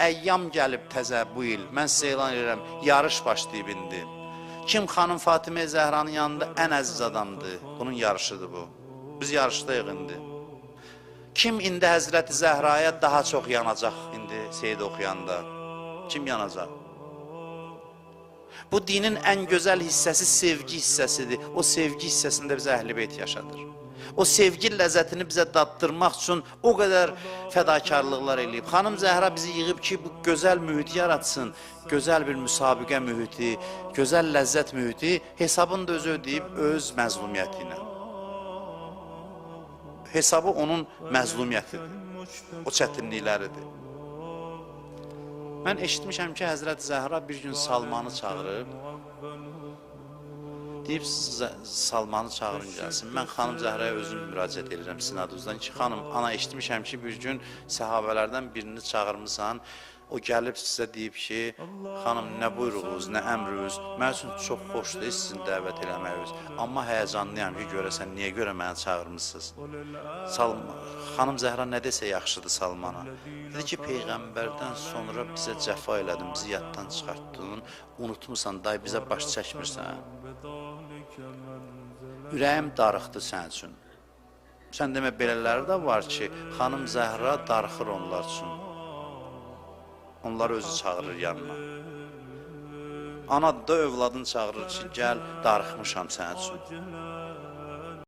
əyyam gəlib təzə bu il, mən sizə elan edirəm, yarış başlayıb indi. Kim xanım Fatimə Zəhranın yanında ən əziz adamdır, bunun yarışıdır bu. Biz yarışdayıq indi. Kim indi Həzrəti Zəhraya daha çox yanacaq indi Seyid oxuyanda? Kim yanacaq? Bu dinin ən gözəl hissəsi sevgi hissəsidir. O sevgi hissəsində bizə Əhl-i Beyt yaşadır. O sevgi ləzzətini bizə daddırmaq üçün o qədər fədakarlıqlar eləyib. Xanım Zəhra bizi yığıb ki, bu gözəl mühiti yaratsın, gözəl bir müsabiqə mühiti, gözəl ləzzət mühiti, hesabını da özü ödəyib öz məzlumiyyəti ilə. Hesabı onun məzlumiyyətidir, o çətinlikləridir. Mən eşitmişəm ki, Həzrət Zəhra bir gün Salmanı çağırıb, deyib, Salmanı çağırın gəlsin. Mən xanım Zəhraya özüm müraciət edirəm sinaduzdan ki, xanım, ana eşitmişəm ki, bir gün səhabələrdən birini çağırmışsan, o gəlib sizə deyib ki, xanım, nə buyruğunuz, nə əmriniz, mən üçün çox xoşdur sizin dəvət eləməyiniz. Amma həyəcanlıyam ki, görəsən, niyə görə məni çağırmışsınız? Xanım Zəhra nə desə yaxşıdır Salmana? Dedi ki, Peyğəmbərdən sonra bizə cəfa elədin, bizi yaddan çıxartdın, unutmuşsan, day bizə baş çəkmirsən. Ürəyim darıxdı sən üçün. Sən demə, belələri də var ki, xanım Zəhra darıxır onlar üçün. Onları özü çağırır yanına. Ana da övladını çağırır ki, gəl, darıxmışam sən üçün.